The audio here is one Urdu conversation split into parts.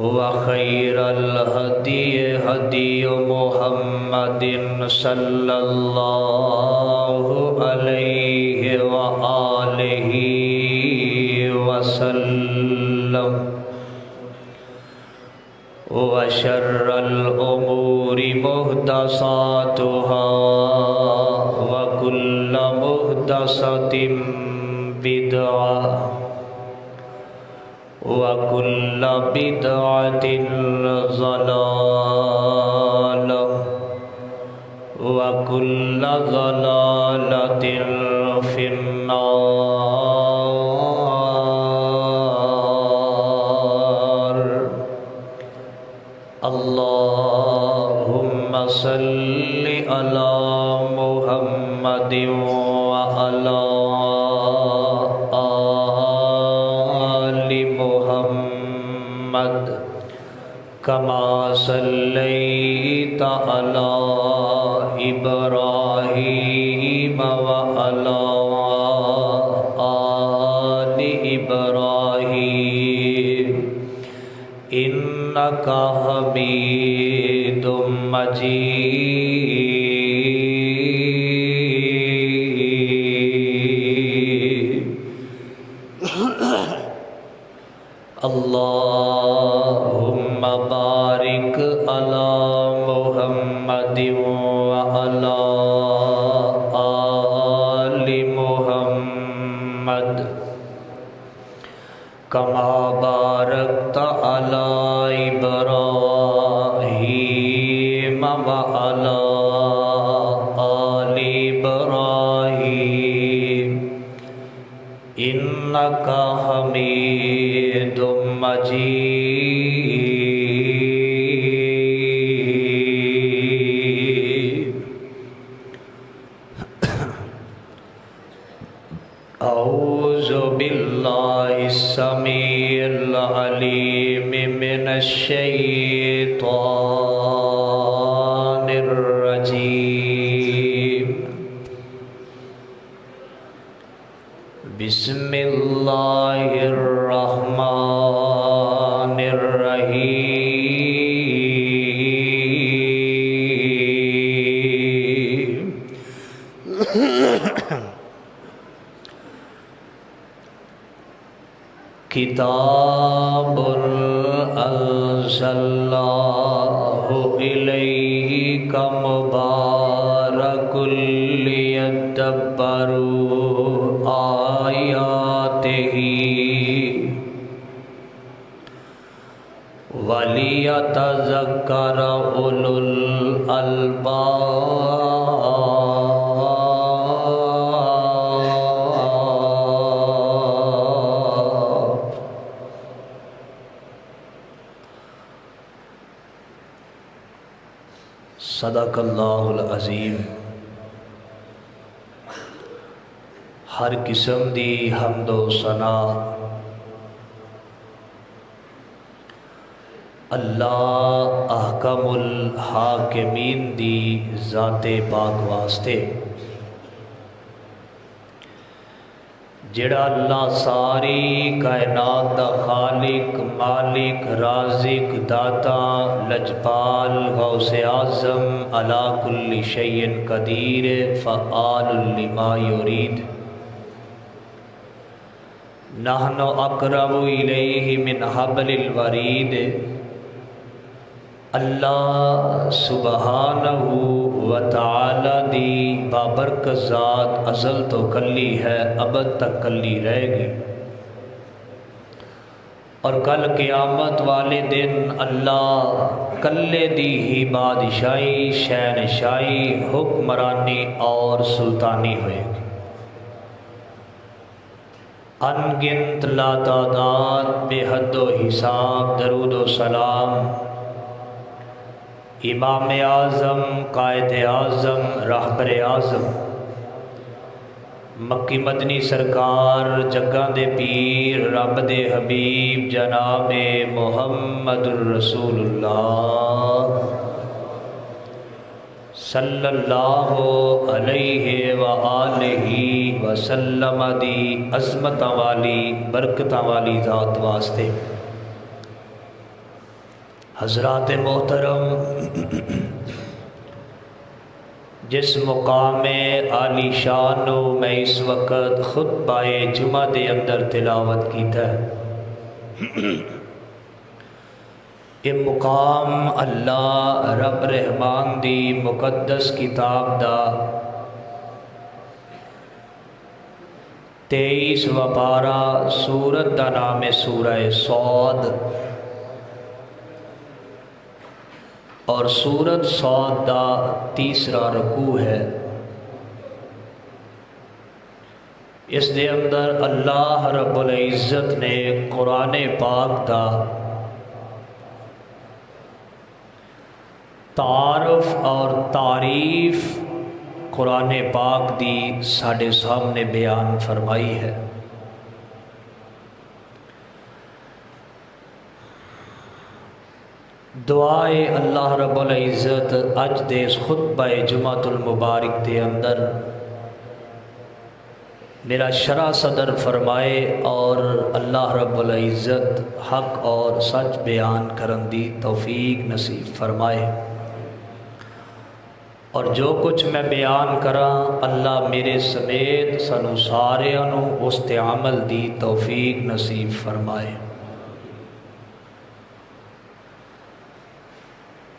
وخير الهدي هدي محمد صلى الله عليه وآله وسلم وشر الأمور محدثاتها وكل محدثة بدعة وكل بدعة ضلالة وكل ضلالة في النار. اللهم صل على محمد وعلى كما صليت على إبراهيم وعلى آل إبراهيم إنك حميد مجيد. اللهم بارك على محمد وعلى آل محمد كما باركت على إبراهيم وعلى آل إبراهيم إنك حميد مجيد. أعوذ بالله السميع العليم من الشيطان الرجيم. بسم الله الرحمن الرحيم. كتاب أنزلناه إليك مبارك ليدبروا آياته وَلِيَتَذَكَّرَ أُولُو الْأَلْبَابِ. صدق اللہ العظیم. ہر قسم دی حمد و ثنا اللہ احکم الحاکمین دی ذات پاک واسطے، جڑا اللہ ساری کائنات دا خالق، مالک، رازق، داتا، لجپال، غوث اعظم، علی کل شیء قدیر، فعال لما یرید. نحن اقرب الیہ من حبل الورید. اللہ سبحانہ وتعالی دی بابرکت ذات ازل تو کلی ہے، ابد تک کلی رہے گی، اور کل قیامت والے دن اللہ کلے دی ہی بادشاہی، شہنشاہی، حکمرانی اور سلطانی ہوئے گی. ان گنت لا تعداد بے حد و حساب درود و سلام امام اعظم، قائد اعظم، رہبر اعظم، مکی مدنی سرکار، جگاں دے پیر، رب دے حبیب جناب محمد الرسول اللہ صلی اللہ علیہ وآلہ وسلم دی عظمت والی برکت والی ذات واسطے حضرات محترم، جس مقام عالی شان میں اس وقت خطبہ جمعہ دے اندر تلاوت کیتا ہے، یہ مقام اللہ رب رحمان دی مقدس کتاب دا 23 پارہ سورت دا نام ہے سورہ صاد، اور سورت صاد دا تیسرا رکوع ہے۔ اس دے اندر اللہ رب العزت نے قرآن پاک دا تعارف اور تعریف قرآن پاک دی ساڑھے سامنے بیان فرمائی ہے۔ دعائے اللہ رب العزت اج دے اس خطبہ جمعۃ المبارک دے اندر میرا شرح صدر فرمائے اور اللہ رب العزت حق اور سچ بیان کرن دی توفیق نصیب فرمائے، اور جو کچھ میں بیان کراں اللہ میرے سمیت سانو ساریاں نو اس تے عمل دی توفیق نصیب فرمائے۔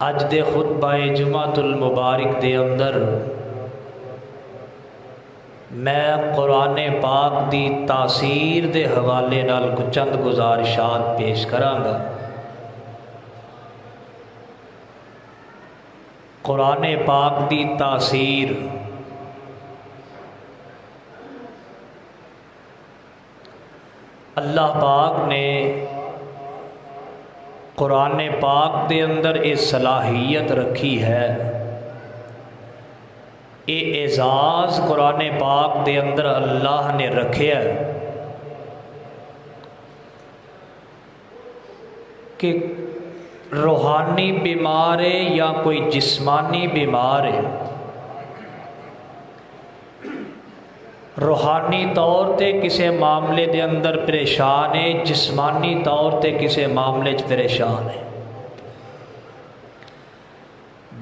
اج دے خطبہ جمعۃ المبارک دے اندر میں قرآن پاک دی تاثیر دے حوالے نال کچھ چند گزارشات پیش کراں گا۔ قرآن پاک دی تاثیر، اللہ پاک نے قرآن پاک دے اندر یہ صلاحیت رکھی ہے، یہ اعزاز قرآن پاک دے اندر اللہ نے رکھے ہے کہ روحانی بیمار ہے یا کوئی جسمانی بیمار ہے، روحانی طور تے کسے معاملے دے اندر پریشان ہے، جسمانی طور تے کسے معاملے چ پریشان ہے،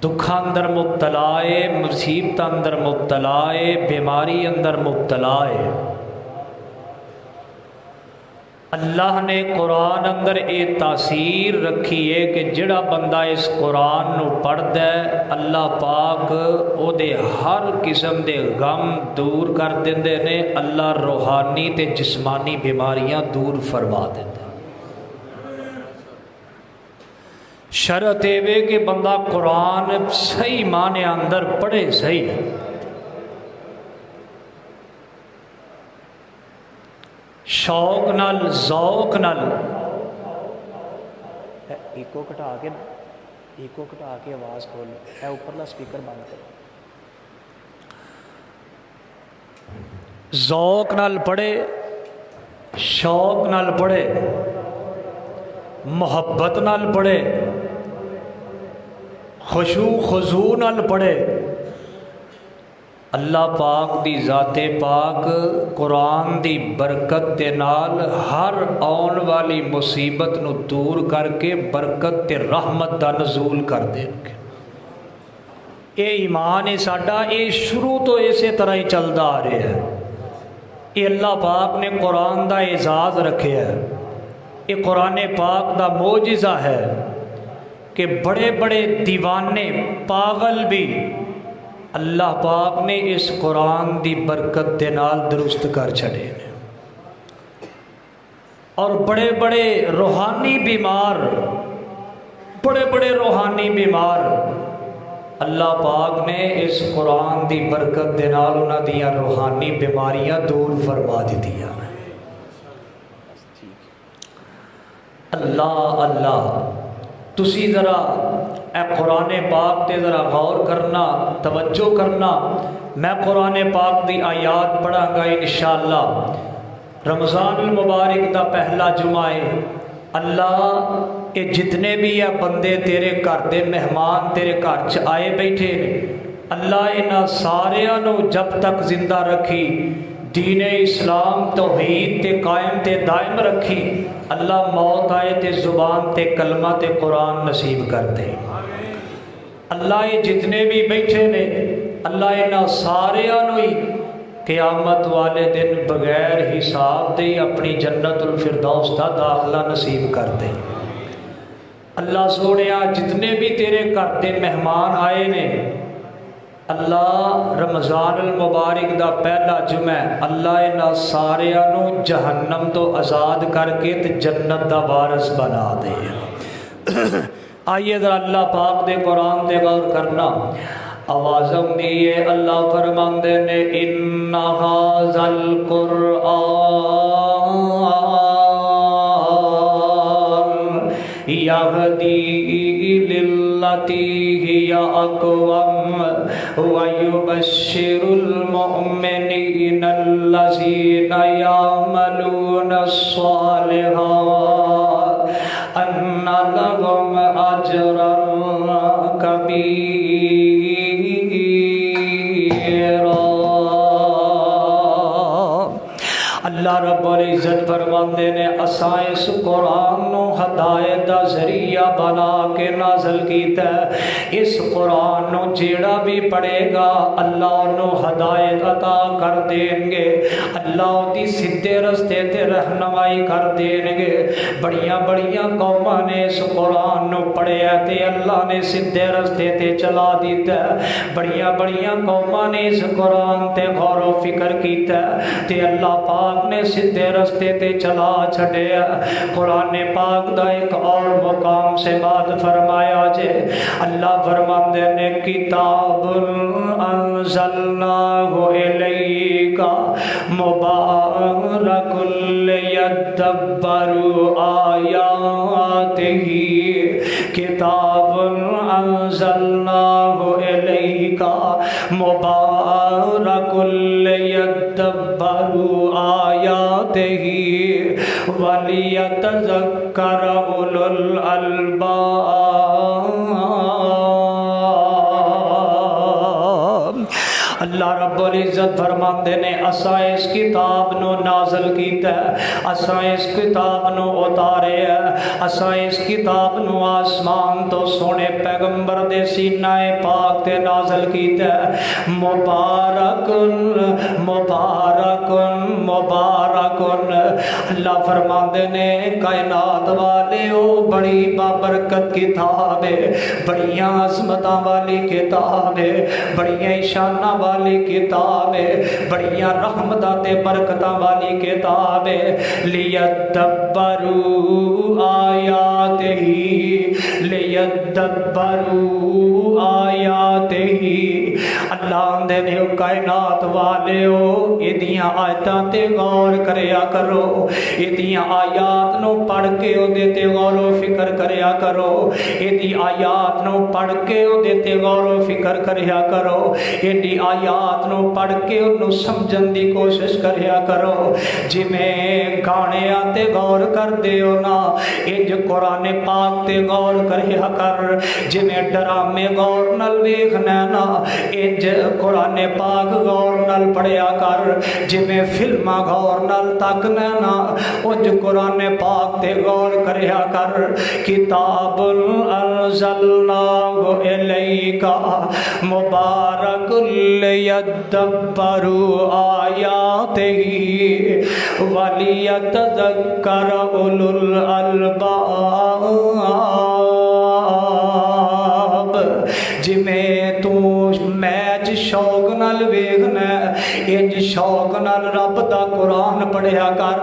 دکھا اندر مبتلا ہے، مصیبت اندر مبتلا ہے، بیماری اندر مبتلا ہے، اللہ نے قرآن اندر یہ تاثیر رکھی ہے کہ جڑا بندہ اس قرآن نو پڑھدا ہے اللہ پاک او دے ہر قسم دے غم دور کر دیندے نے، اللہ روحانی تے جسمانی بیماریاں دور فرما دیندے۔ شرط ہے کہ بندہ قرآن صحیح معنی اندر پڑھے، صحیح شوق نال ذوق نال، ایکو کٹا کے آواز کھول، اے اوپرلا سپیکر بند کرو، ذوق نال پڑھے، شوق نال پڑھے، محبت نال پڑھے، خشوع خضوع نال پڑھے، اللہ پاک دی ذات پاک قرآن دی برکت دے نال ہر آن والی مصیبت نو دور کر کے برکت تے رحمت دا نزول کر دیں گے۔ اے ایمان ہے ساڈا، اے شروع تو اسی طرح ہی چلدا آ رہا ہے، اے اللہ پاک نے قرآن دا اعزاز رکھے ہے، اے قرآن پاک دا معجزہ ہے کہ بڑے بڑے دیوانے پاگل بھی اللہ پاک نے اس قرآن دی برکت دے نال درست کر چھڑے نے، اور بڑے بڑے روحانی بیمار اللہ پاک نے اس قرآن دی برکت دے نال انہاں دیاں روحانی بیماریاں دور فرما دیتی ہیں۔ اللہ اللہ تسی ذرا اے قرآن پاک تے ذرا غور کرنا، توجہ کرنا، میں قرآن پاک دی آیات پڑھا گا انشاءاللہ۔ رمضان المبارک دا پہلا جمعہ ہے، اللہ یہ جتنے بھی ہے بندے تیرے گھر دے مہمان تیرے گھر چ آئے بیٹھے نے، اللہ انہاں ساریاں نو جب تک زندہ رکھی، دین اسلام توحید تے قائم تے دائم رکھی، اللہ موت آئے تے زبان تے کلمہ تے قرآن نصیب کر دے۔ اللہ یہ جتنے بھی بیٹھے نے اللہ انہاں ساریاں نو ہی قیامت والے دن بغیر حساب دے اپنی جنت الفردوس دا داخلہ نصیب کر دے۔ اللہ سونیا جتنے بھی تیرے گھر دے مہمان آئے نے، اللہ رمضان المبارک دا پہلا جمعہ اللہ انہاں ساریاں نو جہنم تو آزاد کر کے تے جنت دا وارث بنا دے۔ آئیے ذرا اللہ پاک دے قرآن دے غور کرنا، آوازم دیئے اللہ فرماندے نے ان ھذا القرآن یہدی للتی ہی اقوم ویبشر المؤمنین الذین یعملون الصالحات ان لهم اجرا کبیرا۔ اللہ رب العزت فرماندے نے اساں اس قرآن نو ہدایت دا ذریعہ بنا کے نازل کیتا ہے۔ اس قرآن نو جیڑا بھی پڑھے گا اللہ انو ہدایت عطا کر دیں گے، اللہ دی سیدھے رستے تے رہنمائی کر دیں گے۔ بڑیاں بڑیاں قوماں نے اس قرآن نو پڑھیا تے اللہ نے سیدھے رستے تے چلا دیتا ہے۔ بڑیاں بڑیاں قوماں نے اس قرآن تے غور و فکر کیتا ہے تے اللہ پاک نے سیدھے رستے تے چلا چھڑیا۔ قرآن پاک دا ایک اور مقام سے بات فرمایا جے، اللہ فرماندے نے کتاب انزلناہ الیک مبارک لیدبروا آیاتہ، کتاب انزلناہ الیک مبارک لیدبروا آیاتہ وَلِيَتَذَكَّرَ أُولُو الْأَلْبَابِ۔ اللہ رب العزت فرماندے نے اساں اس کتاب نو نازل کیتا ہے، اساں اس کتاب نو اتارے ہے، اساں اس کتاب نو آسمان تو سونے پیغمبر دے سینہ پاک تے نازل کیتا ہے۔ مبارکن مبارکن مبارکن، اللہ فرماندے نے کائنات والے او بڑی بابرکت کتاب ہے، بڑیاں عظمتاں والی کتاب ہے، بڑیاں شاناں والی کتاب ہے، بڑیاں رحمتاں تے برکتاں والی کتاب ہے۔ لیدبروا آیاتہ لیدبروا آیاتہ، اللہ اندے نے کائنات والے ہو ایدیاں آیتاں تے غور کریا کرو، ایدیاں آیات نو پڑھ کے او دیتے غور و فکر کریا کرو، ایدی آیات نو پڑھ کے او دیتے غور و فکر کریا کرو، ایدی آیات نو پڑھ کے انہوں سمجھن دی کوشش کریا کرو۔ جی میں گانے آتے غور کر دیو نا، انج قرآن پاک تے غور کریا کر، جی میں ڈرامے غور نل ویکھنا نا، انج قرآن پاک غور نل پڑھیا کر، جی میں فلمہ غور نل تکنا نا، انج قرآن پاک تے غور کریا کر۔ کتاب انزلناہ الیک مبارک لیدبروا آیاتہ ولیتذکر اولو الالباب۔ جی میں تو میچ شوق نال ویکھنا، انج شوق نال رب دا قرآن پڑھیا کر،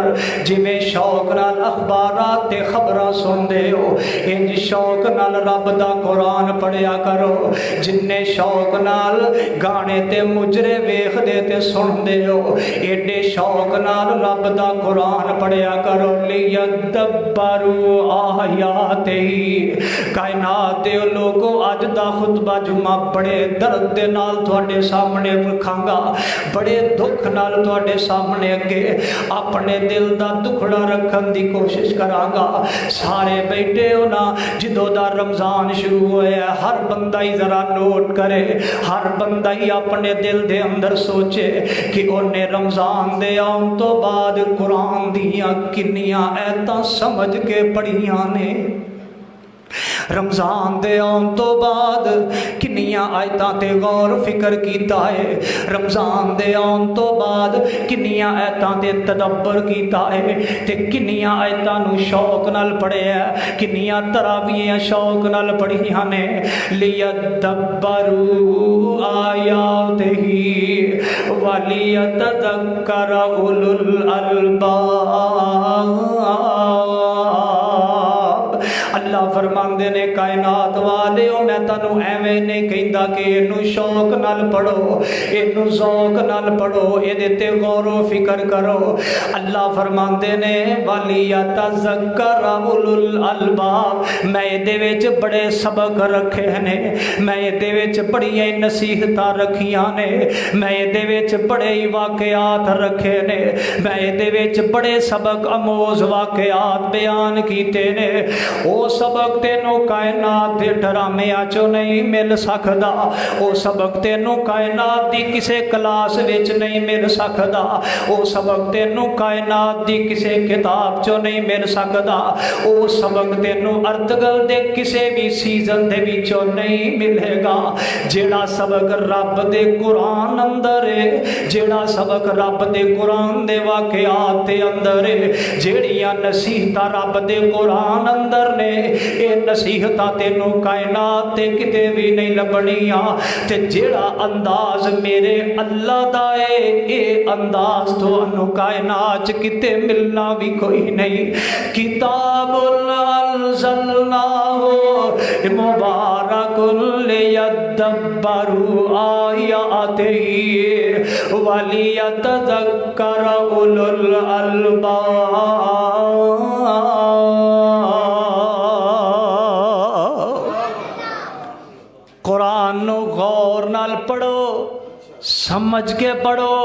جی میں شوق نال اخبارات تے خبراں سن دے ہو، انج شوق نال رب دا قرآن پڑھیا کرو۔ جننے شوق نال گانے تے مجرے ویکھ دے تے سن دے ہو، ایڈے شوق نال رب دا قرآن پڑھیا کرو۔ لیدبروا آیاتہ، کائنات دے لوگوں اج دا خطبہ جمعہ بڑے درد دے نال تواڈے سامنے رکھاں گا، بڑے بڑے دکھ نال تواڈے سامنے اگے اپنے دل دا دکھڑا رکھن دی کوشش کراں گا۔ سارے بیٹھے ہو نا، جدوں دا رمضان شروع ہویا ہر بندہ ہی ذرا نوٹ کرے، ہر بندہ ہی اپنے دل دے اندر سوچے کہ انہیں رمضان دے آن تو بعد قرآن دیاں کنیاں ایتاں سمجھ کے پڑھیاں نے، رمضان دے آن تو بعد کنیاں آیتاں تے غور فکر کیتا ہے، رمضان دے آن تو بعد کنیاں آیتاں تے تدبر کیتا ہے، تے کنیاں آیتاں نو شوق نال پڑھیا، کنیاں تراویحاں شوق نال پڑھیاں نے، لیدبروا آیاتہ ولیتذکر اولو الالباب۔ اللہ فرماندے نے کائنات والیو میں تانوں ایویں نہیں کہندا کہ اینو شوق نال پڑھو، اینو ذوق نال پڑھو، اے تے غور و فکر کرو۔ اللہ فرماندے نے وَلِيَتَذَكَّرَ أُولُو الْأَلْبَابِ، میں اے وچ بڑے سبق رکھے نے، میں اے وچ بڑی نصیحتاں رکھیاں نے، میں اے وچ بڑے واقعات رکھے نے، میں اے وچ بڑے سبق آموز واقعات بیان کیتے نے۔ او سبق تینوں کائنات دے ڈرامے چوں نہیں مل سکدا، او سبق تینوں کائنات دی کسے کلاس وچ نہیں مل سکدا، او سبق تینوں کائنات دی کسے کتاب چوں نہیں مل سکدا، او سبق تینوں ارتگل دے کسے بھی سیزن دے وچوں نہیں ملے گا۔ جیڑا سبق رب دے قرآن اندر ہے، جیڑا سبق رب دے قرآن دے واقعات دے اندر ہے، جیڑیاں نصیحتاں رب دے قرآن اندر نے، اے نصیحتاں تینوں کائنات تے کتے بھی نہیں لبنیاں، تے جیڑا انداز میرے اللہ دا ہے، اے انداز تو انو کائنات کتے ملنا بھی کوئی نہیں۔ کتاب انزلناہ مبارک لیدبروا آیاتہ ولیتذکر اولو الالباب۔ قرآن نو غور نال پڑھو، سمجھ کے پڑھو۔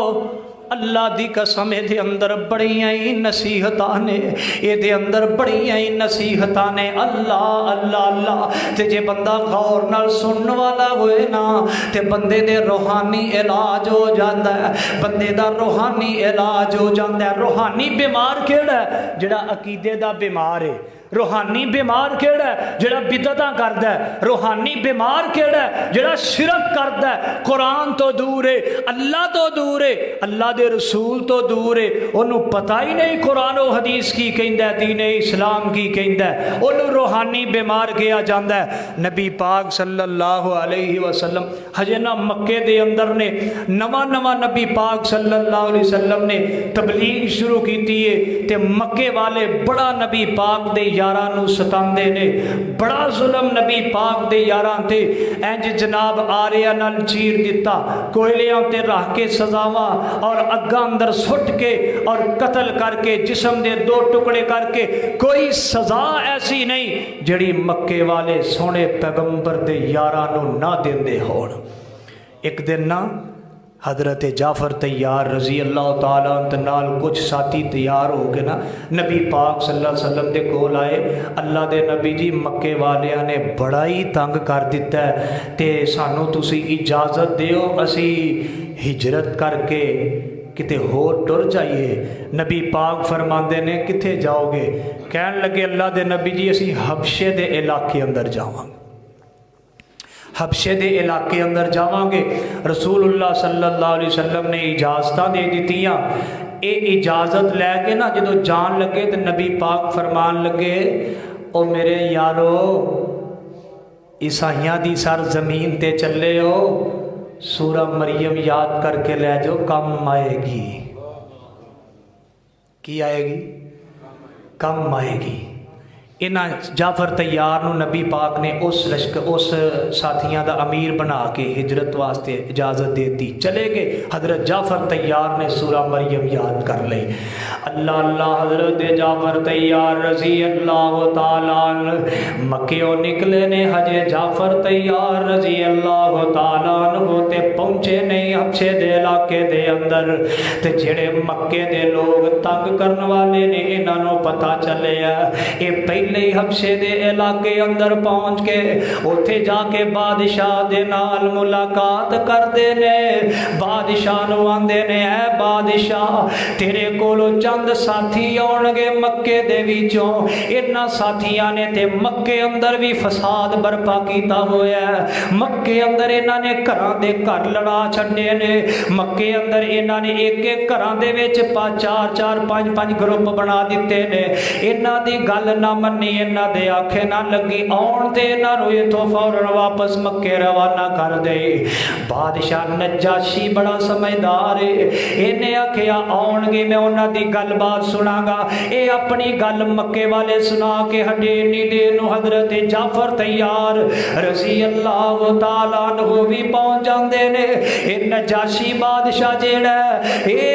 اللہ دی قسم دے اندر بڑیاں ہی نصیحتاں نے، اے دے اندر بڑیاں ہی نصیحتاں نے۔ اللہ اللہ اللہ تے جے بندہ غور نال سنن والا ہوئے نا تے بندے دے روحانی علاج ہو جاندا ہے، بندے دا روحانی علاج ہو جاندا ہے۔ روحانی بیمار کیڑا ہے؟ جڑا عقیدے دا بیمار ہے۔ روحانی بیمار کیڑا ہے؟ جڑا بدعتاں کردا ہے۔ روحانی بیمار کیڑا ہے؟ جڑا شرک کردا ہے، قرآن تو دور ہے، اللہ تو دور ہے، اللہ دے رسول تو دور ہے، انہوں پتہ ہی نہیں قرآن و حدیث کی کہندا ہے، دین اسلام کی کہندا ہے، انہوں روحانی بیمار کیا جاندا ہے۔ نبی پاک صلی اللہ علیہ وسلم ہجے نہ مکے دے اندر نے نواں نبی پاک صلی اللہ علیہ وسلم نے تبلیغ شروع کیتی ہے، تے مکے والے بڑا نبی پاک دے یاراں نو ستاندے نے، بڑا ظلم نبی پاک دے یاراں تے، انج جناب آریاں نال چیر دیتا، کوئلیاں تے رکھ کے سزاواں اور اگاں اندر سٹ کے اور قتل کر کے جسم دے دو ٹکڑے کر کے، کوئی سزا ایسی نہیں جڑی مکے والے سونے پیغمبر دے یاراں نو نہ دیندے ہون۔ ایک دن نا حضرت جعفر تیار رضی اللہ تعالیٰ عنہ نال کچھ ساتھی تیار ہو کے نا نبی پاک صلی اللہ علیہ وسلم دے کول آئے۔ اللہ دے نبی جی مکے والیاں نے بڑا ہی تنگ کر دیتا ہے تے سانو تسی اجازت دیو اسی ہجرت کر کے کتے ہور ٹر جائیے۔ نبی پاک فرماندے نے کتے جاؤ گے؟ کہن لگے اللہ دے نبی جی اسی حبشے دے علاقے اندر جاواں، حبشے دے علاقے اندر جاواں گے۔ رسول اللہ صلی اللہ علیہ وسلم نے اجازتاں دے دیتیاں۔ اے اجازت لے کے نا جدو جان لگے تو نبی پاک فرمان لگے، او میرے یارو عیسائیاں دی سر زمین تے چلے ہو، سورہ مریم یاد کر کے لے جو، کم آئے گی۔ کی آئے گی؟ کم آئے گی۔ انہاں جعفر تیار نو نبی پاک نے اس ساتھیاں دا امیر بنا کے ہجرت واسطے اجازت دیتی، چلے گئے۔ حضرت جعفر تیار نے سورہ مریم یاد کر لئی۔ اللہ اللہ حضرت جعفر تیار رضی اللہ تعالیٰ مکیوں نکلے نے حجے جعفر تیار رضی اللہ تعالیٰ تے پہنچے نہیں حبشے دے علاقے دے اندر تے جڑے مکے دے لوگ تنگ کرن والے نے انہاں نوں پتہ چلیا اے پہلے ہی حبشے دے علاقے اندر پہنچ کے اوتھے جا کے بادشاہ دے نال ملاقات کردے نے بادشاہ نوں آندے نے اے بادشاہ تیرے کولو چند ساتھی آن گے مکے دے وچوں انہاں ساتھیاں نے تے مکے اندر بھی فساد برپا کیتا ہویا ہے مکے اندر انہاں نے گھراں دے گھر لڑا چھڈے نے مکے اندر انہاں نے ایک ایک گھراں دے وچ چار چار پانچ گروپ بنا دتے نے انہاں دی گل نہ منی انہاں دے آکھے نہ لگی آن تے انہاں نوں ایتھوں فوراً واپس مکے روانہ کر دے بادشاہ نجاشی بڑا سمجھدار ہے انہیں آکھیا آن گے میں انہاں دی گل بات سنا گا اے اپنی گل مکے والے سنا کے ہٹے نہیں دے نو حضرت جعفر تیار رضی اللہ تعالیٰ عنہ بھی پہنچ جاندے نے اے نجاشی بادشاہ جیڑا اے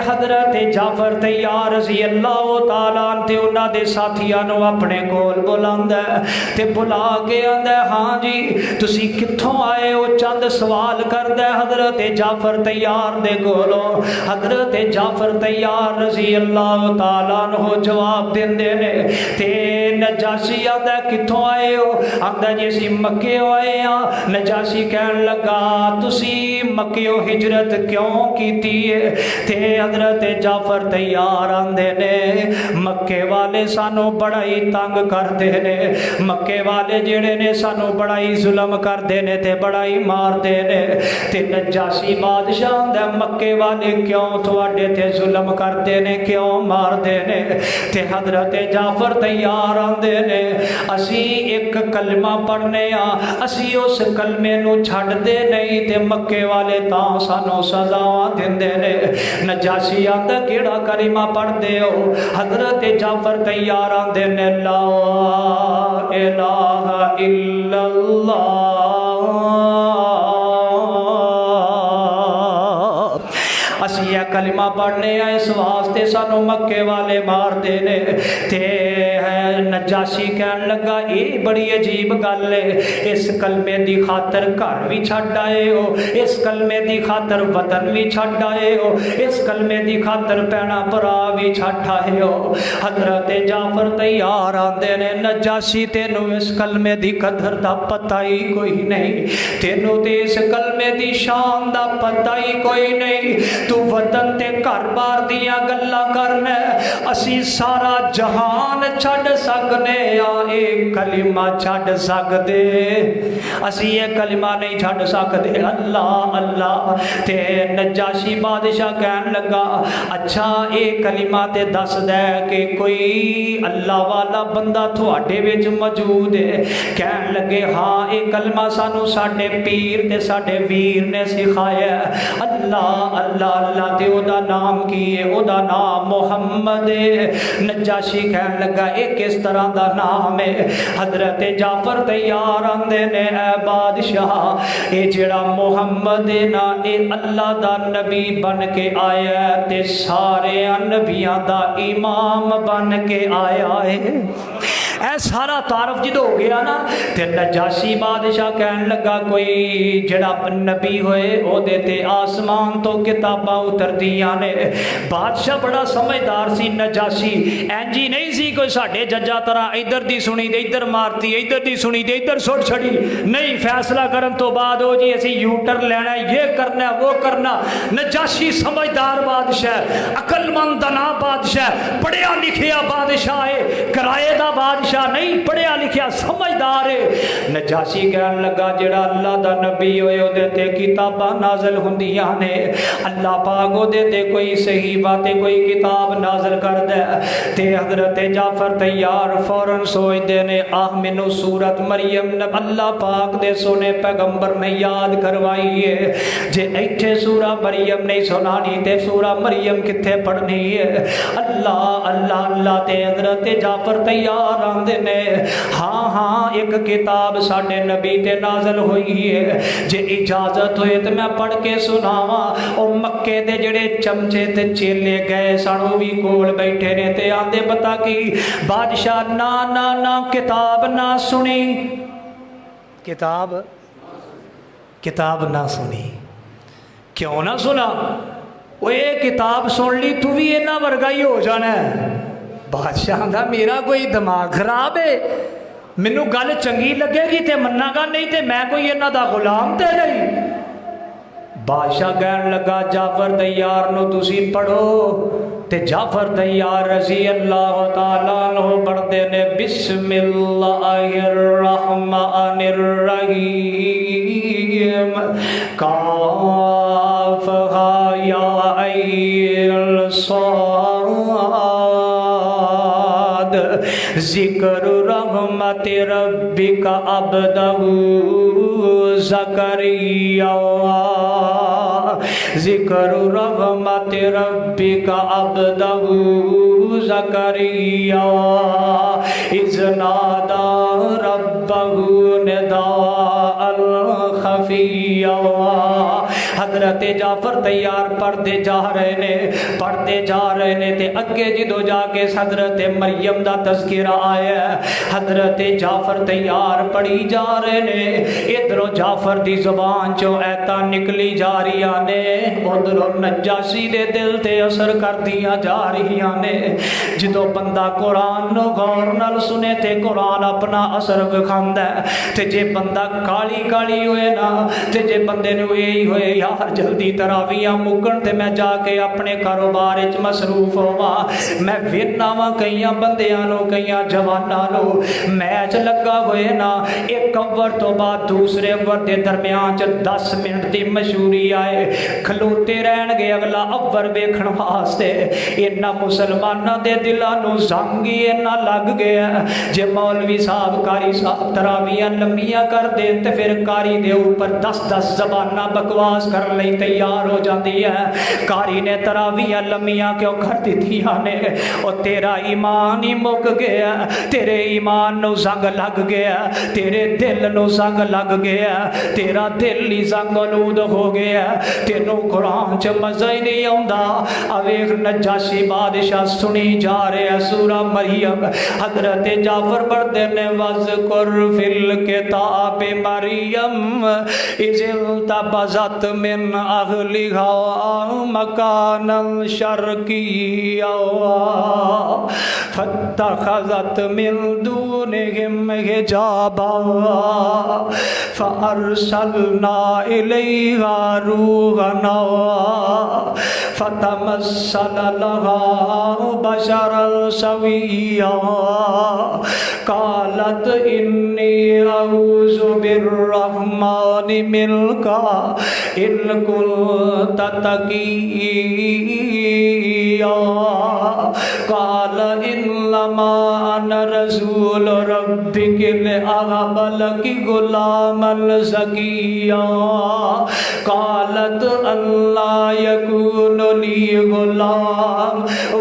حضرت جعفر تیار رضی اللہ تعالیٰ عنہ تے انہاں دے ساتھیاں نو اپنے کول بلاندا ہے تے بلا کے آندا ہے ہاں جی تسی کتھوں آئے ہو چند سوال کردا ہے حضرت جعفر تیار دے کولو حضرت جعفر تیار رضی اللہ تعالیٰ عنہ جواب دیندے نے تے نجاشی آندا ہے کتھوں آئے ہو آندا جی اسی مکے آئے ہاں نجاشی کہن لگا تسی مکیوں ہجرت کیوں کیتی ہے تے حضرت جعفر تیار آندے نے مکے والے سانو بڑا ہی تنگ کرتے نے مکے والے جڑے نے سانو بڑا ہی ظلم کرتے نے تے بڑا ہی مارتے نے تے نجاشی بادشاہ آندا مکے والے کیوں تواڈے تے ظلم کرتے نے کیوں مارتے نے تے حضرت جعفر تیار آندے نے اسی ایک کلمہ پڑھنے اسی اس کلمے نو چھڈ دے نہیں تے مکے والے تاں سانو سزاواں دیندے نے نجاشی آندا کیڑا کلمہ پڑھ دے ہو حضرت جعفر تیار آندے نے لا الہ الا اللہ اسی یہ کلمہ پڑھنے ہیں اس واسطے سانو مکے والے مار دینے تے نجاشی کہن لگا یہ بڑی عجیب گل ہے اس کلمے دی خاطر گھر بھی چھڈ آئے ہو اس کلمے دی خاطر وطن بھی چھڈ آئے ہو اس کلمے دی خاطر پینا پرا بھی چھڈ آئے ہو حضرت جعفر تیار آندے نے نجاشی تینو اس کلمے دی قدر دا پتہ ہی کوئی نہیں تینو تے اس کلمے دی شان دا پتہ ہی کوئی نہیں تو وطن تے گھر بار دیاں گلاں کرنا اسی سارا جہان چھڈ سکنے اے کلمہ چھڈ سکدے اسی یہ کلمہ نہیں چھڈ سکدے اللہ اللہ تے نجاشی بادشاہ کہن لگا اچھا اے کلمہ تے دس دے کہ کوئی اللہ والا بندہ تھوڑے وچ موجود ہے کہن لگے ہاں اے کلمہ سانو ساڈے پیر تے ساڈے ویر نے سکھایا اللہ اللہ اللہ تے او دا نام کی ہے او دا نام محمد ہے نجاشی کہن لگا اے کس طرح دا نام ہے حضرت جعفر تیار آندے نے اے بادشاہ اے جڑا محمد ہے نا اے اللہ دا نبی بن کے آیا ہے تے سارے نبیاں دا امام بن کے آیا ہے اے سارا تعارف جدو ہو گیا نا تے نجاشی بادشاہ کہن لگا کوئی جڑا نبی ہوئے او دیتے آسمان تو کتاباں اتر دیاں نے بادشاہ بڑا سمجھدار سی نجاشی اینجی نہیں سی کوئی ساڑھے ججا طرح ادھر دی سنی دے ادھر مارتی ادھر دی سنی دے ادھر سوٹ چھڑی نہیں فیصلہ کرن تو بعد ہو جی ایسی یوٹر لینا یہ کرنا وہ کرنا نجاشی سمجھدار بادشاہ عقل مند دنا بادشاہ پڑھیا لکھیا بادشاہ ہے کرائے دا بادشاہ نہیں پڑھیا لکھیا سمجھدار ہے نجاشی کہن لگا جڑا اللہ دا نبی ہوئے او دے تے کتاباں نازل ہوندیاں نے اللہ پاک او دے تے کوئی صحیح باتیں کوئی کتاب نازل کر دے تے حضرت جعفر تیار فوراً سوچ دے نے مینوں سورت مریم اللہ پاک دے سونے پیغمبر نے یاد کروائی ہے جے ایتھے سورہ مریم نہیں سنانی تے سورہ مریم کتھے پڑھنی ہے اللہ اللہ اللہ تے حضرت جعفر تیار فرماندے نے ہاں ہاں ایک کتاب ساڈے نبی تے نازل ہوئی ہے، جے اجازت ہوئے تو میں پڑھ کے سناواں۔ او مکے دے جڑے چمچے تے چیلے گئے سن او بھی کول بیٹھے نے تے آندے پتہ کی بادشاہ نا نا نا کتاب نہ سنی، کتاب نہ سنی۔ کیوں نہ سنا؟ وہ یہ کتاب سن لی تو بھی اینا ورگا ہی ہو جانا ہے۔ بادشاہ دا میرا کوئی دماغ خراب ہے، مینوں گل چنگی لگے گی تے مننا گا، نہیں تے میں کوئی انہاں دا غلام تے نہیں۔ بادشاہ کہن لگا جعفر تیار نو تسی پڑھو تے جعفر تیار رضی اللہ تعالیٰ عنہ پڑھتے نے بسم اللہ الرحمن الرحیم کاف ہا یا عین صاد ذکر رحمت ربک عبدہ زکریا ذکر رحمت ربک عبدہ زکریا اذ نادى ربہ نداء خفیا۔ حضرت جعفر تیار پڑھتے جا رہے نے تے اگے جدو جا کے حضرت مریم دا تذکرہ آیا ہے، حضرت جعفر تیار پڑھی جا رہے نے، ادھرو جعفر دی زبان چو ایتا نکلی جا رہی نے، ادھرو نجاشی دے دل تے اثر کر دیا جا رہی نے۔ جدو بندہ قرآن نو غور نال سنے تے قرآن اپنا اثر وکھاندا ہے، تے جے بندہ کالی کالی ہوئے نا، تے جے بندے نو یہی ہوئے یار جلدی تراویاں مکن تے میں جا کے اپنے کاروبار وچ مصروف ہوا، میں وینا وا کئیاں بندیاں نو کئیاں جواناں نو میچ لگا ہوئے نا، ایک اوور تو بعد دوسرے اوور دے درمیان 10 منٹ دی مشہوری آئے، کھلوتے رہن گے اگلا اوور ویکھن واسطے۔ انہاں مسلماناں دے دلاں نو زنگ ہی انہاں لگ گیا، جے مولوی صاحب قاری صاحب تراویاں لمبیاں کر دے تے پھر قاری دے اوپر 10 زباناں بکواس کر لئی تیار ہو جاندی ہے۔ قاری نے تراویاں لمبیاں کیوں کر دتیاں نے؟ او تیرا ایمان ہی مک گیا، تیرے ایمان نو زنگ لگ گیا، تیرے دل نو زنگ لگ گیا، تیرا دل ہی زنگ آلود ہو گیا، تینو قرآن چ مزہ ہی نہیں آندا۔ اویکھ نجاشی بادشاہ سنی جا رہے ہیں سورہ مریم، حضرت جعفر پڑھتے نے وذکر فی الکتاب مریم اذ انتبذت من اہلها مکانا شرقیا فاتخذت من دونهم حجابا فارسلنا الیہا روحنا فتمثل لها بشرا سویا قالت انی اعوذ بالرحمن منک ان کنت تقیا قال انما انا رسول ربک لأہب لک غلاما زکیا قالت اللہ یکون لی غلام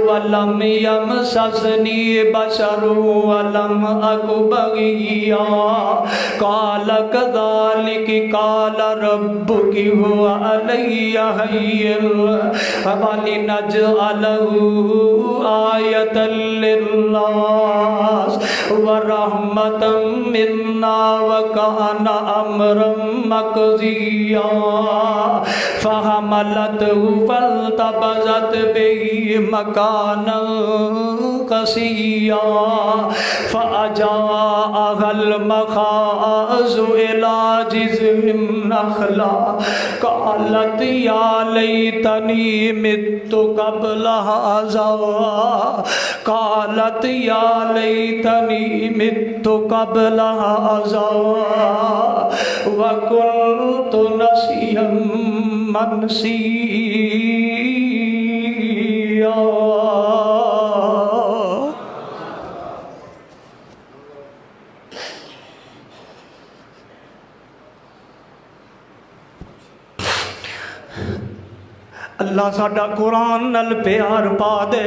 ولم یمسسنی بشر ولم اک بغیا قال کذالک قال ربک هو علی ہین ولنجعلہ آیۃ للناس ورحمۃ منا وکان امرا مقضیا فحملته فالتبست به مکانا قصیا فأجاءها المخاض إلى جذع النخلة قالت يا ليتني مت قبل هذا قالت يا ليتني مت قبل هذا وكنت نسيا منسيا۔ اللہ ساڈا قرآن نال پیار پا دے،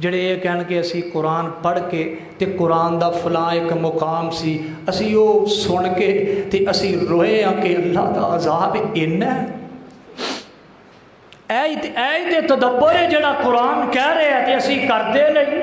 ਜਿਹੜੇ ਇਹ ਕਹਿਣ ਕਿ ਅਸੀਂ ਕੁਰਾਨ ਪੜ੍ਹ ਕੇ ਤੇ ਕੁਰਾਨ ਦਾ ਫਲਾਂ ਇੱਕ ਮੁਕਾਮ ਸੀ, ਅਸੀਂ ਉਹ ਸੁਣ ਕੇ ਤੇ ਅਸੀਂ ਰੋਏ ਆ ਕਿ ਅੱਲਾ ਦਾ ਅਜ਼ਾਬ ਇੰਨਾ ਐ ਤੇ ਤਦੱਬਰ ਹੈ ਜਿਹੜਾ ਕੁਰਾਨ ਕਹਿ ਰਿਹਾ ਤੇ ਅਸੀਂ ਕਰਦੇ ਨਹੀਂ।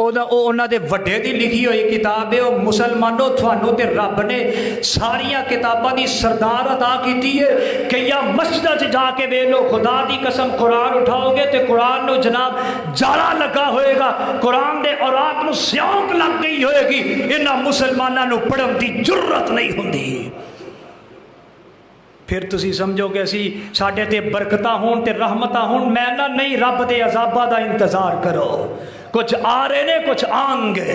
ਉਹਨਾਂ ਦੇ ਵੱਡੇ ਦੀ ਲਿਖੀ ਹੋਈ ਕਿਤਾਬ ਹੈ। ਉਹ ਮੁਸਲਮਾਨੋ ਤੁਹਾਨੂੰ ਤੇ ਰੱਬ ਨੇ ਸਾਰੀਆਂ ਕਿਤਾਬਾਂ ਦੀ ਸਰਦਾਰ ਅਤਾ ਕੀਤੀ ਹੈ। ਕਈਆਂ ਮਸਜਿਦਾਂ 'ਚ ਜਾ ਕੇ ਵੇਖ ਲਓ, ਖੁਦਾ ਦੀ ਕਸਮ ਕੁਰਾਨ ਉਠਾਓਗੇ ਤੇ ਕੁਰਾਨ ਨੂੰ ਜਨਾਬ ਜਾਲਾ ਲੱਗਾ ਹੋਏਗਾ, ਕੁਰਾਨ ਦੇ ਔਰਾਤ ਨੂੰ ਸਿਉਂਕ ਲੱਗ ਗਈ ਹੋਏਗੀ। ਇਹਨਾਂ ਮੁਸਲਮਾਨਾਂ ਨੂੰ ਪੜ੍ਹਨ ਦੀ ਜੁਰਤ ਨਹੀਂ ਹੁੰਦੀ। ਫਿਰ ਤੁਸੀਂ ਸਮਝੋਗੇ ਅਸੀਂ ਸਾਡੇ ਤੇ ਬਰਕਤਾਂ ਹੋਣ ਤੇ ਰਹਿਮਤਾਂ ਹੋਣ। ਮੈਂ ਨਾ ਨਹੀਂ, ਰੱਬ ਦੇ ਅਜ਼ਾਬਾਂ ਦਾ ਇੰਤਜ਼ਾਰ ਕਰੋ, ਕੁਝ ਆ ਰਹੇ ਨੇ, ਕੁਝ ਆਣਗੇ।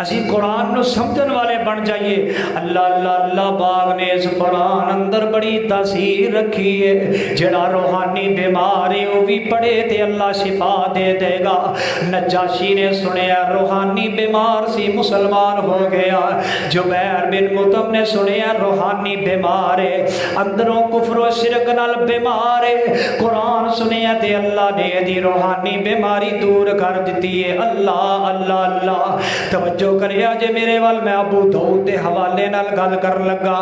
اسی قرآن نو سمجھن والے بن جائیے۔ اللہ اللہ اللہ پاک نے اس قرآن اندر بڑی تاثیر رکھی ہے، جڑا روحانی بیمار ہے وہ بھی پڑھے تے اللہ شفا دے دے گا۔ نجاشی نے سنیا روحانی بیمار سی مسلمان ہو گیا، جبیر بن مطعم نے سنیا روحانی بیمار ہے، اندروں کفر و شرک نال بیمار ہے، قرآن سنیا تے اللہ نے دی روحانی بیماری دور کر دیتی ہے۔ اللہ اللہ اللہ توجہ کریا جے میرے وال، میں ابو داؤد دے حوالے نال گل کر لگا۔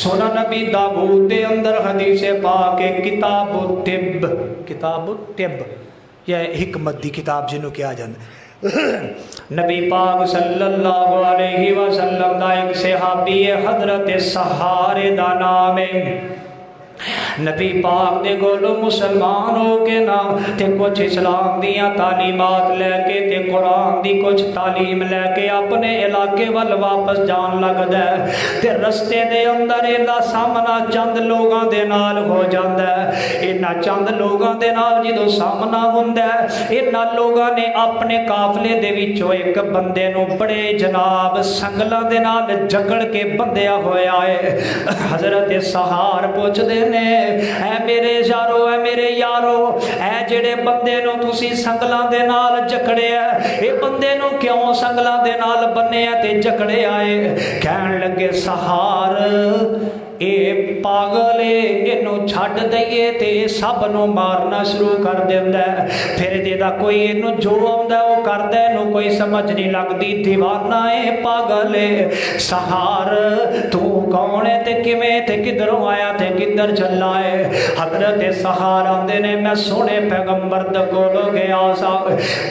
سنن نبی داؤد دے اندر حدیث پاک کتاب الطب، کتاب الطب یا حکمت دی کتاب جنوں کیا جاندے، نبی پاک صلی اللہ علیہ وسلم دا ایک صحابی ہے، حضرت سحار دا نام ہے۔ نبی پاک دے کولوں مسلمان ہو کے نا تے کچھ اسلام دیاں تعلیمات لے کے تے قرآن دی کچھ تعلیم لے کے اپنے علاقے وال واپس جان لگدا ہے، تے رستے دے اندر ایندا سامنا چند لوگاں دے نال ہو جاندا ہے۔ انہاں چند لوگاں دے نال جدوں سامنا ہوندا ہے، انہاں لوگاں نے اپنے قافلے دے وچوں ایک بندے نو بڑے جناب سنگلاں دے نال جکڑ کے بندھیا ہویا ہے۔ حضرت سحار پوچھدے اے میرے یارو، اے میرے یارو، اے جڑے بندے نو تسی سنگلاں دے نال جکڑے ہے، اے بندے نو کیوں سنگلاں دے نال بننے تے جکڑے آئے؟ کہن لگے سحار اے پاگل ہے، اینو چھڈ دئیے تے سب نو مارنا شروع کر دیندا ہے، پھر دیدا کوئی اینو جو آوندا ہے او کردا ہے، اینو کوئی سمجھ نہیں لگدی، دیوانہ ہے، پاگل ہے۔ سحار تو کون ہے تے کیویں تے کدھروں آیا تے کدھر چلا ہے؟ حضرت سحار آندے نے میں سونے پیغمبر دے کولوں گیا سا،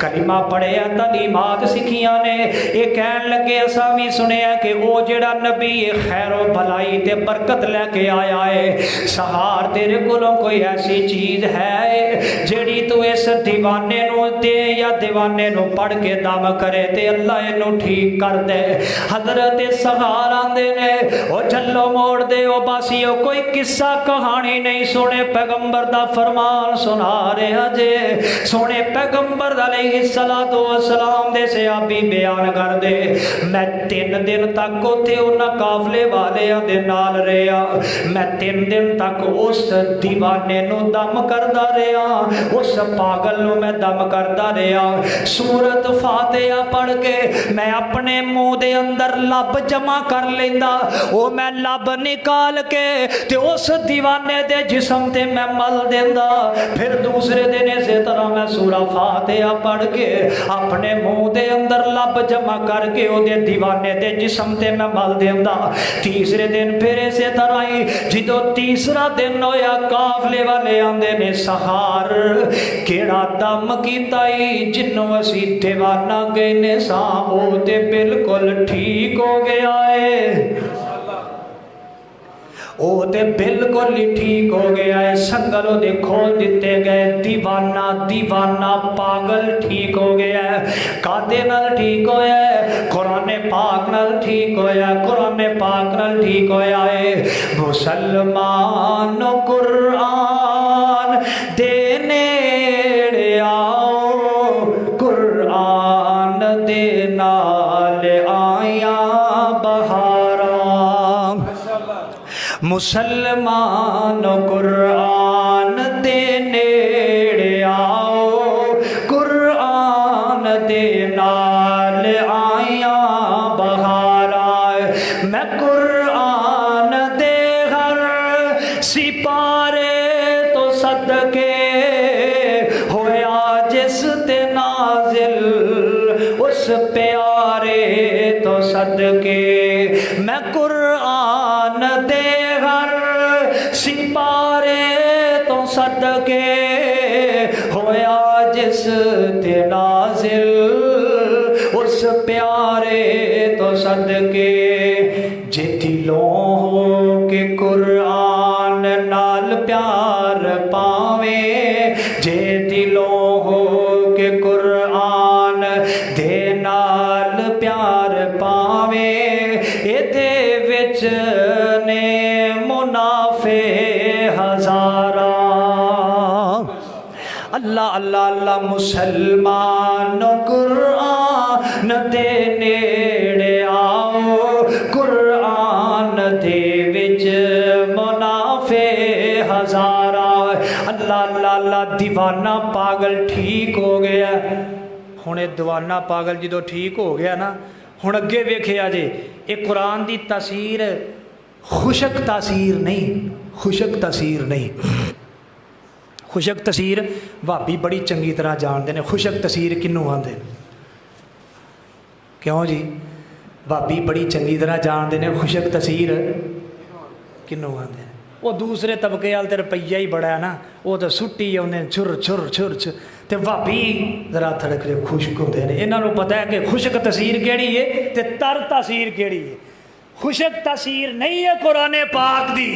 کلمہ پڑھیا، تعلیمات سکھیاں نے، اے کہن لگے اساں وی سنیا کہ او جڑا نبی خیر و بھلائی تے برکت لے کے آیا ہے، سحار تیرے کولوں کوئی ایسی چیز ہے جیڑی تو اس دیوانے نو دے یا دیوانے نو پڑھ کے دم کرے تے اللہ اینو ٹھیک کر دے؟ حضرت سحار آندے نے او چلو موڑ دے او باسیو، کوئی قصہ کہانی نہیں، سونے پیغمبر دا فرمان سنا رہے جے، سونے پیغمبر علیہ السلام دے صحابی بیان کر دے، میں 3 دن تک اوتھے انہاں قافلے والیاں دے نال رہیا، میں 3 دن تک اس دیوانے نو دم کردا رہیا، اس پاگل نو میں دم کردا رہیا، سورت فاتحہ پڑھ کے میں اپنے منہ دے اندر لب جمع کر لیندا، او میں لب نکال کے تے اس دیوانے دے جسم تے میں مل دیندا، پھر دوسرے دن اسی طرح میں سورہ فاتحہ پڑھ کے اپنے منہ دے اندر لب جمع کر کے او دے دیوانے دے جسم تے میں مل دیندا، تیسرے دن پھر اسی طرح ہی جدو تیسرا دن ہویا قافلے والے آندے نے سحار کیڑا دم کیتا ہی جنوں اسی دیوانہ گئے نے ساں او تے بالکل ٹھیک ہو گیا ہے، او تے بالکل ہی ٹھیک ہو گیا ہے، سنگلوں دے کھول دیتے گئے، دیوانہ پاگل ٹھیک ہو گیا ہے، قادے نال ٹھیک ہویا ہے، قرآن پاک نال ٹھیک ہویا ہے، قرآن پاک نال ٹھیک ہویا ہے۔ مسلمان قرآن دے نیڑے آؤ، قرآن دے نال آیاں بہاراں، مسلمان قرآن دے نیڑے آؤ، قرآن دے نال آیاں بہاراں، میں قرآن دے ہر سپارے تو صدقے ہویا جس تے نازل اس پیارے تو صدقے، میں قرآن دے ہر سپارے تو صدقے ہویا جس تے نازل اس پیارے تو صدقے، جے دلوں ہو کے قرآن نال پیار پاویں، جے دلوں ہو کے قرآن دے نال پیار پاویں، اے دے وچ نے منافع ہزاراں۔ اللہ اللہ اللہ، مسلمان قرآن دے نیڑے دیوانہ پاگل ٹھیک ہو گیا. ہن دیوانہ پاگل جدو ٹھیک ہو گیا نا, ہن اگے ویکھیا جے یہ قرآن دی تاثیر خشک تاثیر نہیں, خشک تاثیر نہیں. خشک تاثیر بھابی بڑی چنگی طرح جانتے ہیں. خشک تاثیر کنوں آندے کیوں جی؟ بھابی بڑی چنگی طرح جانتے ہیں خشک تاثیر کنوں آندے. وہ دوسرے طبقے وال تے روپیہ ہی بڑا ہے نا, وہ تو سٹی آدھے چھر چھر چھر چھر, تے بھابی ذرا تھڑکڑے خشک ہوتے ہیں. انہوں پتہ ہے کہ خشک تاثیر کیڑی ہے تے تر تاثیر کیڑی ہے. خشک تاثیر نہیں ہے قرآن پاک دی.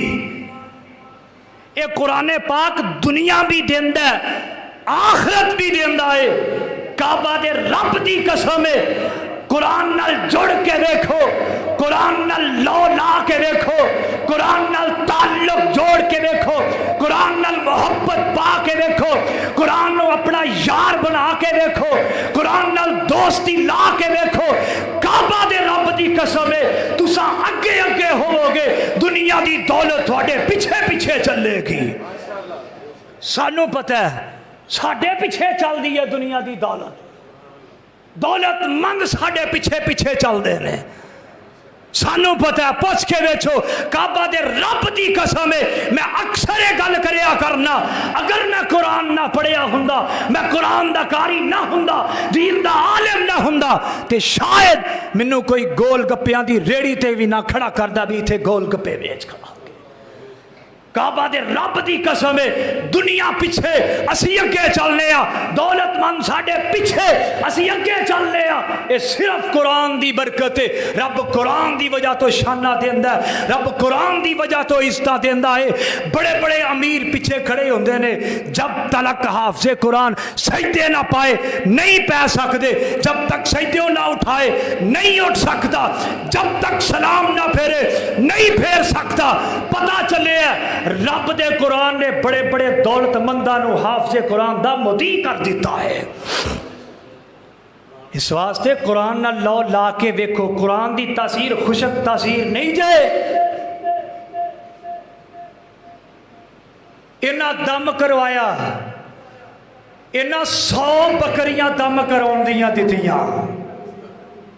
یہ قرآن پاک دنیا بھی دیندا ہے آخرت بھی دیندا ہے. کعبہ دے رب دی قسم ہے, قرآن نال جڑ کے دیکھو, قرآن نال لو لا کے دیکھو, قرآن نال تعلق جوڑ کے دیکھو, قرآن نال محبت پا کے دیکھو, قرآن نو اپنا یار بنا کے دیکھو, قرآن نال دوستی لا کے دیکھو. کعبہ دے رب دی قسم ہے تساں اگے اگے ہوو گے, دنیا دی دولت تھوڑے پیچھے پیچھے چلے گی. سانو پتہ ہے ساڈے پیچھے چل دی ہے دنیا دی دولت, دولت مند ساڈے پیچھے پیچھے چل دے نے. سانو پتہ ہے پوچھ کے ویچو کعبہ دے رب دی قسم ہے میں اکثر گل کریا کرنا, اگر میں قرآن نہ پڑھیا ہوندا, میں قرآن دا قاری نہ ہوندا, دین دا عالم نہ ہوندا, تے شاید مینوں کوئی گول گپیاں دی ریڑی تے بھی نہ کھڑا کردا بھی تھے گول گپے ویچ کھڑا. کعبہ دے رب دی قسم ہے دنیا پیچھے اسی اگے چلنے آ, دولت مند ساڈے پیچھے اسی اگے چلنے آ. یہ صرف قرآن دی برکت ہے. رب قرآن دی وجہ تو شانہ دیندا ہے, رب قرآن دی وجہ تو عزتاں دیندا ہے. بڑے بڑے امیر پیچھے کھڑے ہوندے نے, جب تلک حافظ قرآن سجدے نہ پائے نہیں پہ سکتے, جب تک سجدے نہ اٹھائے نہیں اٹھ سکتا, جب تک سلام نہ پھیرے نہیں پھیر سکتا. پتہ چلے رب دے قرآن نے بڑے بڑے دولت منداں نو حافظ قرآن دا مدعی کر دیتا ہے. اس واسطے قرآن نہ لو لا کے ویکھو, قرآن دی تاثیر خشک تاثیر نہیں جائے. انہاں دم کروایا, انہاں 100 بکریاں دم کراؤن دیاں دتیاں.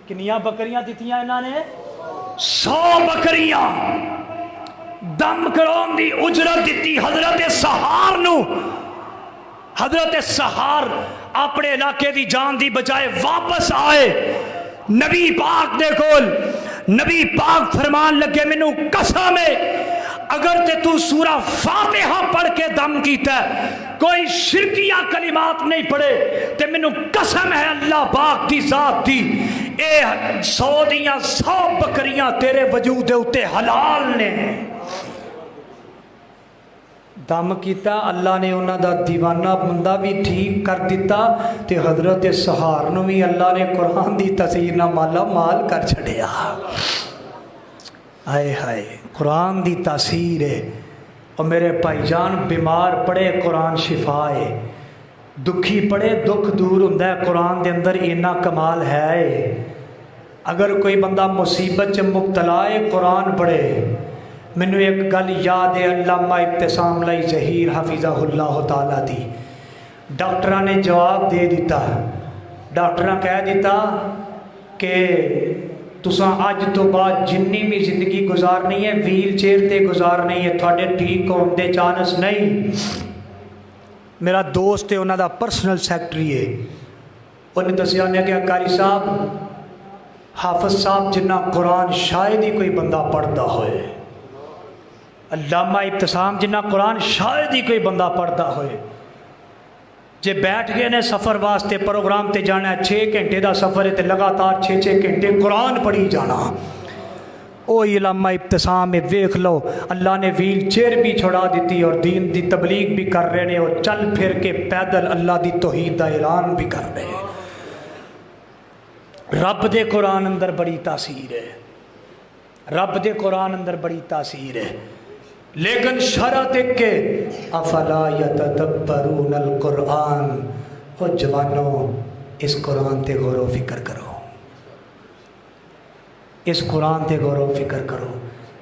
کنیاں بکریاں دتیاں انہاں نے؟ 100 بکریاں دم کراؤن دی اجرت دیتی حضرت سہار نو. حضرت سہار اپنے علاقے دی جان دی بجائے واپس آئے نبی پاک دے کول. نبی پاک فرمان لگے مینوں قسم ہے اگر تے تو سورہ فاتحہ پڑھ کے دم کیتا ہے, کوئی شرکیہ کلمات نہیں پڑھے, تے مینوں قسم ہے اللہ پاک دی ذات دی اے 100 دیاں 100 بکریاں تیرے وجود دے اتے حلال نے. دم کیتا, اللہ نے انہاں دا دیوانہ بندہ بھی ٹھیک کر دیتا, تے حضرت سہار نو بھی اللہ نے قرآن دی تاثیر نہ مالا مال کر چھڑیا. آئے ہائے قرآن دی تاثیر ہے. اور میرے بھائی جان بیمار پڑے قرآن شفا ہے, دکھی پڑے دکھ دور ہوندا ہے. قرآن دے اندر اینا کمال ہے. اگر کوئی بندہ مصیبت چ مبتلا ہے قرآن پڑھے. مینوں ایک گل یاد ہے علامہ ابتسام لائی ظہیر حفظہ اللہ تعالیٰ دی. ڈاکٹراں نے جواب دے دیتا, ڈاکٹراں کہہ دیتا کہ تساں اج تو بعد جنی بھی زندگی گزارنی ہے ویل چیئر تے گزارنی ہے, تھوڑے ٹھیک ہونے دے چانس نہیں. میرا دوست ہے انہاں دا پرسنل سیکٹری ہے, انہیں دسیا نے کہ قاری صاحب حافظ صاحب جنہ قرآن شاید ہی کوئی بندہ پڑھتا ہوئے, علامہ ابتسام جنہ قرآن شاید ہی کوئی بندہ پڑھتا ہوئے, جے بیٹھ گئے نے سفر واسطے پروگرام تے جانا ہے 6 گھنٹے دا سفر ہے تے لگاتار 6 گھنٹے قرآن پڑھی جانا. او علامہ ابتسام ہے ویکھ لو اللہ نے ویل چیئر بھی چھڑا دیتی اور دین دی تبلیغ بھی کر رہے ہیں اور چل پھر کے پیدل اللہ دی توحید دا اعلان بھی کر رہے ہیں. رب دے قرآن اندر بڑی تاثیر ہے, رب دے قرآن اندر بڑی تاثیر ہے. لیکن شرط ایک کہ افلا یتدبرون القرآن, او جوانوں اس قرآن تے غور و فکر کرو, اس قرآن تے غور و فکر کرو.